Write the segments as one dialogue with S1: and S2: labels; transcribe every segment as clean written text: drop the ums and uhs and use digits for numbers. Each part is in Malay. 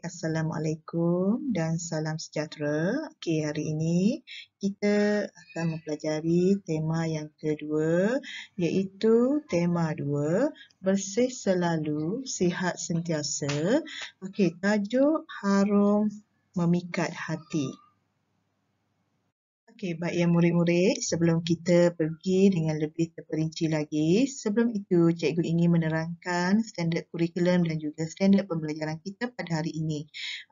S1: Assalamualaikum dan salam sejahtera. Okey, hari ini kita akan mempelajari tema yang kedua, iaitu tema 2, bersih selalu, sihat sentiasa. Okey, tajuk harum memikat hati. Okey, baik ya murid-murid, sebelum kita pergi dengan lebih terperinci lagi, sebelum itu cikgu ingin menerangkan standard kurikulum dan juga standard pembelajaran kita pada hari ini.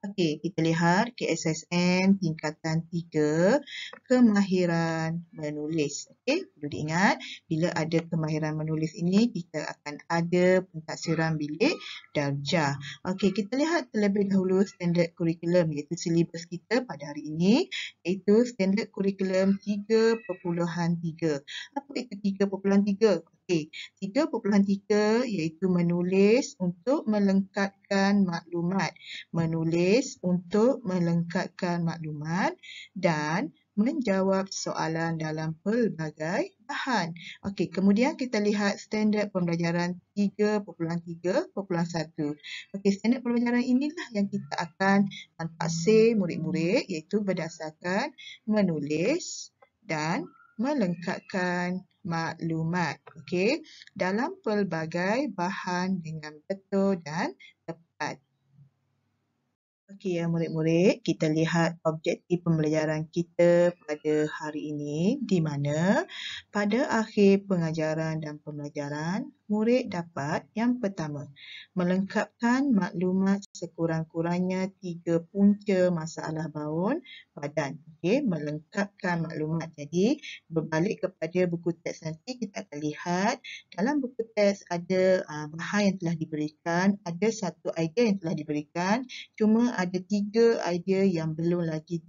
S1: Okey, kita lihat KSSM tingkatan 3, kemahiran menulis. Okey, perlu diingat, bila ada kemahiran menulis ini, kita akan ada pentaksiran bilik darjah. Okey, kita lihat terlebih dahulu standard kurikulum iaitu silibus kita pada hari ini, iaitu standard kurikulum 3.3. Apa itu 3.3? Okey, 3.3 iaitu menulis untuk melengkapkan maklumat. Menulis untuk melengkapkan maklumat dan menjawab soalan dalam pelbagai bahan. Okey, kemudian kita lihat standard pembelajaran 3.3.1. Okey, standard pembelajaran inilah yang kita akan taksir murid-murid iaitu berdasarkan menulis dan melengkapkan maklumat, okey, dalam pelbagai bahan dengan betul dan tepat. Okey ya murid-murid, kita lihat objektif pembelajaran kita pada hari ini di mana pada akhir pengajaran dan pembelajaran, murid dapat yang pertama, melengkapkan maklumat sekurang-kurangnya 3 punca masalah baun badan. Okey, melengkapkan maklumat. Jadi, berbalik kepada buku teks nanti, kita akan lihat dalam buku teks ada bahan yang telah diberikan, ada satu idea yang telah diberikan, cuma ada 3 idea yang belum lagi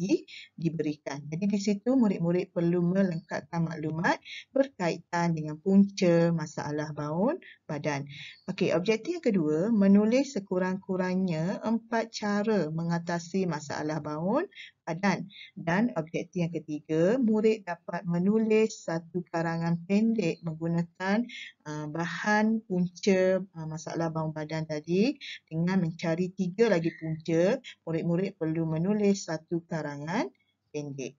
S1: diberikan. Jadi di situ murid-murid perlu melengkapkan maklumat berkaitan dengan punca masalah baun badan. Okey, objektif yang kedua, menulis sekurang-kurangnya 4 cara mengatasi masalah baun badan. Dan objektif yang ketiga, murid dapat menulis satu karangan pendek menggunakan bahan punca masalah baun badan tadi dengan mencari 3 lagi punca. Murid-murid perlu menulis satu karangan pendek.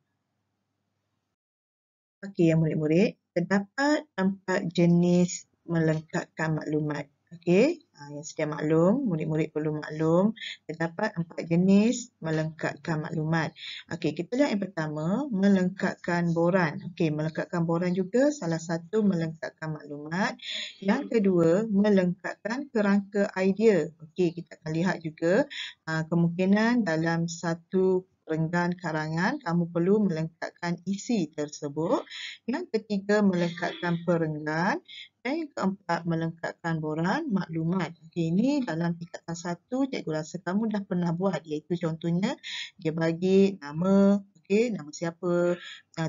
S1: Okey, ya murid-murid, terdapat 4 jenis melengkapkan maklumat. Okey, yang sedia maklum, murid-murid perlu maklum, terdapat 4 jenis melengkapkan maklumat. Okey, kita lihat yang pertama, melengkapkan boran. Okey, melengkapkan boran juga salah satu melengkapkan maklumat. Yang kedua, melengkapkan kerangka idea. Okey, kita akan lihat juga kemungkinan dalam satu renggan karangan, kamu perlu melengkapkan isi tersebut. Yang ketiga, melengkapkan perenggan. Dan yang keempat, melengkapkan boran maklumat. Okey, ini dalam tingkatan 1, cikgu rasa kamu dah pernah buat, iaitu contohnya, dia bagi nama, okey, nama siapa,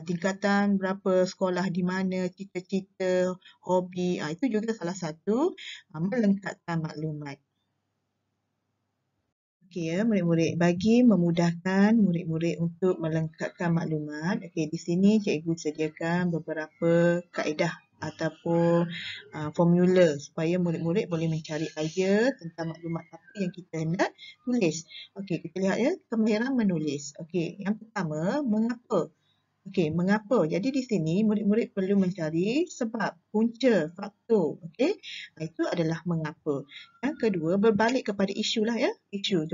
S1: tingkatan berapa, sekolah di mana, cita-cita, hobi, itu juga salah satu melengkapkan maklumat. Okey ya murid-murid, bagi memudahkan murid-murid untuk melengkapkan maklumat, okey di sini cikgu sediakan beberapa kaedah ataupun formula supaya murid-murid boleh mencari idea tentang maklumat apa yang kita nak tulis. Okey, kita lihat ya, kemahiran menulis. Okey, yang pertama, mengapa? Okey, mengapa? Jadi di sini murid-murid perlu mencari sebab, punca, faktor. Okey, itu adalah mengapa. Yang kedua, berbalik kepada isu lah ya. Isu,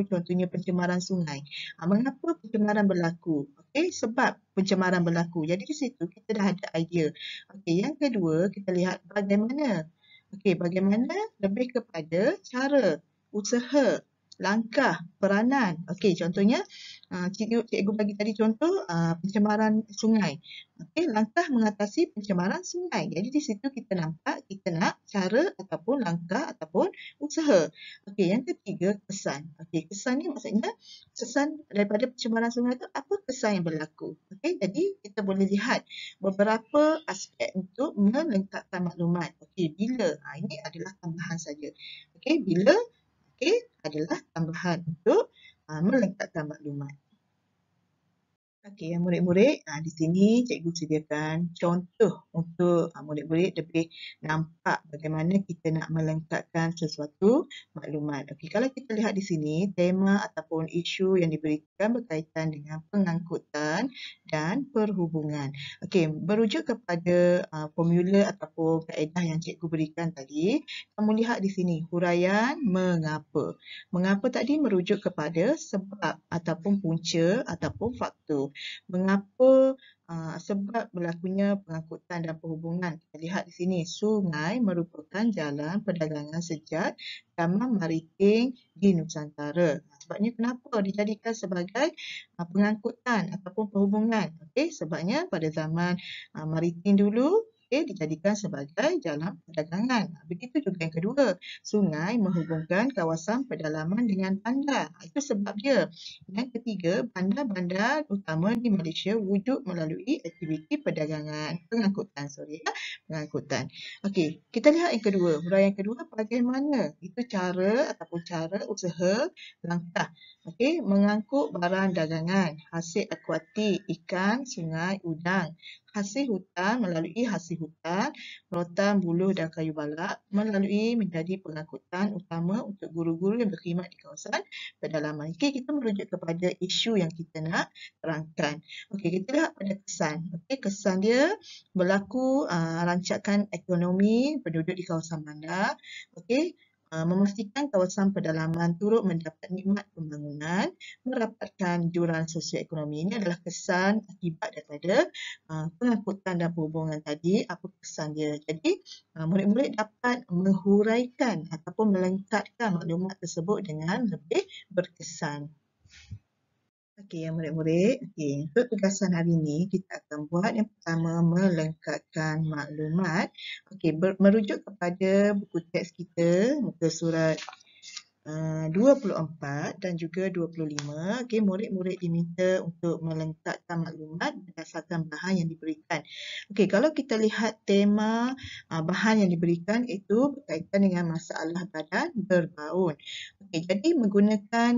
S1: contohnya pencemaran sungai. Mengapa pencemaran berlaku? Okey, sebab pencemaran berlaku. Jadi di situ kita dah ada idea. Okey, yang kedua, kita lihat bagaimana. Okey, bagaimana lebih kepada cara, usaha, langkah, peranan. Okey, contohnya cikgu bagi tadi contoh pencemaran sungai. Okey, langkah mengatasi pencemaran sungai. Jadi di situ kita nampak kita nak cara ataupun langkah ataupun usaha. Okey, yang ketiga kesan. Okey, kesan ni maksudnya kesan daripada pencemaran sungai tu apa kesan yang berlaku. Okey, jadi kita boleh lihat beberapa aspek untuk melengkapkan maklumat. Okey, bila? Ini adalah tambahan saja. Okey, bila? Okey, adalah tambahan untuk melengkapkan maklumat. Okey, murid-murid, di sini cikgu sediakan contoh untuk murid-murid lebih nampak bagaimana kita nak melengkapkan sesuatu maklumat. Okey, kalau kita lihat di sini, tema ataupun isu yang diberikan berkaitan dengan pengangkutan dan perhubungan. Okey, berujuk kepada formula ataupun kaedah yang cikgu berikan tadi, kamu lihat di sini huraian mengapa. Mengapa tadi merujuk kepada sebab ataupun punca ataupun faktor. Mengapa sebab berlakunya pengangkutan dan perhubungan. Kita lihat di sini, sungai merupakan jalan perdagangan sejak zaman maritim di Nusantara. Sebabnya kenapa dijadikan sebagai pengangkutan ataupun perhubungan? Okey, sebabnya pada zaman maritim dulu, dijadikan sebagai jalan perdagangan. Begitu juga yang kedua, sungai menghubungkan kawasan pedalaman dengan bandar. Itu sebab dia. Yang ketiga, bandar-bandar utama di Malaysia wujud melalui aktiviti perdagangan, pengangkutan. Okey, kita lihat yang kedua. Huraian kedua, bagaimana? Itu cara ataupun cara usaha langkah. Okey, mengangkut barang dagangan, hasil akuatik, ikan, sungai, udang. Hasil hutan melalui hasil hutan, rotan, buluh dan kayu balak melalui menjadi pengangkutan utama untuk guru-guru yang berkhidmat di kawasan pedalaman. Okey, kita merujuk kepada isu yang kita nak terangkan. Okey, kita lihat pada kesan. Okey, kesan dia berlaku rancakan ekonomi penduduk di kawasan bandar. Okey, memastikan kawasan pedalaman turut mendapat nikmat pembangunan, merapatkan jurang sosioekonomi. Ini adalah kesan akibat daripada pengangkutan dan perhubungan tadi, apa kesan dia. Jadi, murid-murid dapat menghuraikan ataupun melengkapkan maklumat tersebut dengan lebih berkesan. Okey, ya murid-murid. Okey, untuk tugasan hari ini kita akan buat yang pertama melengkapkan maklumat. Okey, merujuk kepada buku teks kita, muka surat 24 dan juga 25. Okey, murid-murid diminta untuk melengkapkan maklumat berdasarkan bahan yang diberikan. Okey, kalau kita lihat tema bahan yang diberikan itu berkaitan dengan masalah badan berbaun. Okey, jadi menggunakan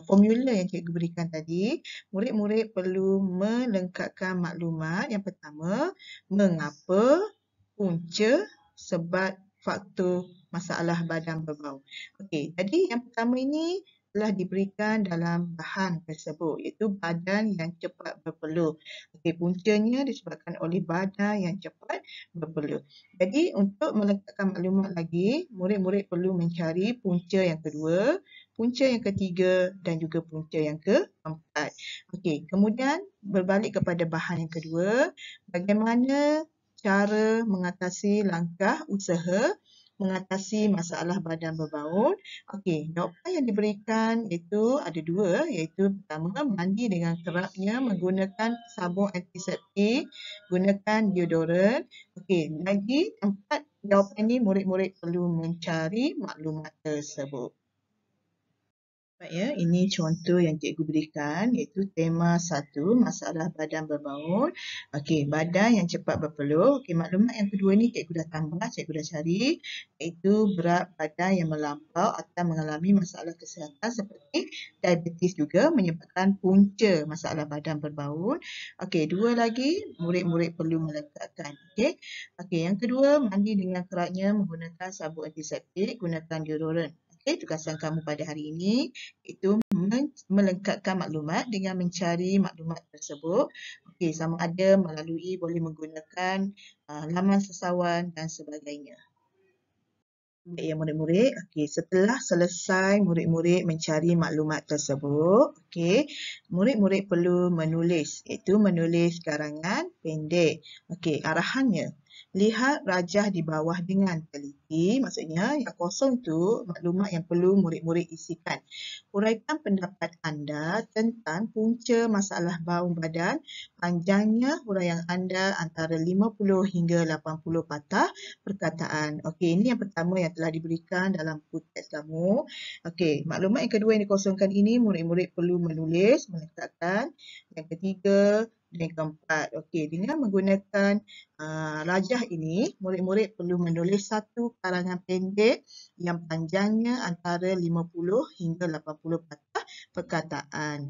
S1: formula yang cikgu berikan tadi, murid-murid perlu melengkapkan maklumat. Yang pertama, mengapa, punca, sebab, faktor masalah badan berbau. Okey, jadi yang pertama ini telah diberikan dalam bahan tersebut, iaitu badan yang cepat berpeluh. Okey, puncanya disebabkan oleh badan yang cepat berpeluh. Jadi untuk melengkapkan maklumat lagi, murid-murid perlu mencari punca yang kedua, punca yang ketiga dan juga punca yang keempat. Okey, kemudian berbalik kepada bahan yang kedua, bagaimana cara mengatasi langkah usaha mengatasi masalah badan berbaun. Okey, jawapan yang diberikan itu ada dua, iaitu pertama, mandi dengan kerapnya menggunakan sabun antiseptik, gunakan deodoran. Okey, lagi empat jawapan ini murid-murid perlu mencari maklumat tersebut. Baik ya, ini contoh yang cikgu berikan, iaitu tema 1, masalah badan berbaun. Okey, badan yang cepat berpeluh. Okey, maklumat yang kedua ni cikgu dah tambah, cikgu dah cari, iaitu berat badan yang melampau atau mengalami masalah kesihatan seperti diabetes juga menyebabkan punca masalah badan berbaun. Okey, dua lagi murid-murid perlu melengkapkan. Okey. Okey, yang kedua, mandi dengan kerapnya menggunakan sabun antiseptik, gunakan deodoran. Okey, tugasan kamu pada hari ini itu melengkapkan maklumat dengan mencari maklumat tersebut. Okey, sama ada boleh menggunakan laman sesawan dan sebagainya. Baik ya murid-murid, okey, setelah selesai murid-murid mencari maklumat tersebut, okey, murid-murid perlu menulis, iaitu menulis karangan pendek. Okey, arahannya. Lihat rajah di bawah dengan teliti, maksudnya yang kosong tu maklumat yang perlu murid-murid isikan. Huraikan pendapat anda tentang punca masalah baun badan, panjangnya huraian anda antara 50 hingga 80 patah perkataan. Okey, ini yang pertama yang telah diberikan dalam buku teks kamu. Okey, maklumat yang kedua yang dikosongkan ini murid-murid perlu menulis, melengkapkan. Yang ketiga dan yang keempat. Okey, dengan menggunakan rajah ini, murid-murid perlu menulis satu karangan pendek yang panjangnya antara 50 hingga 80 patah perkataan.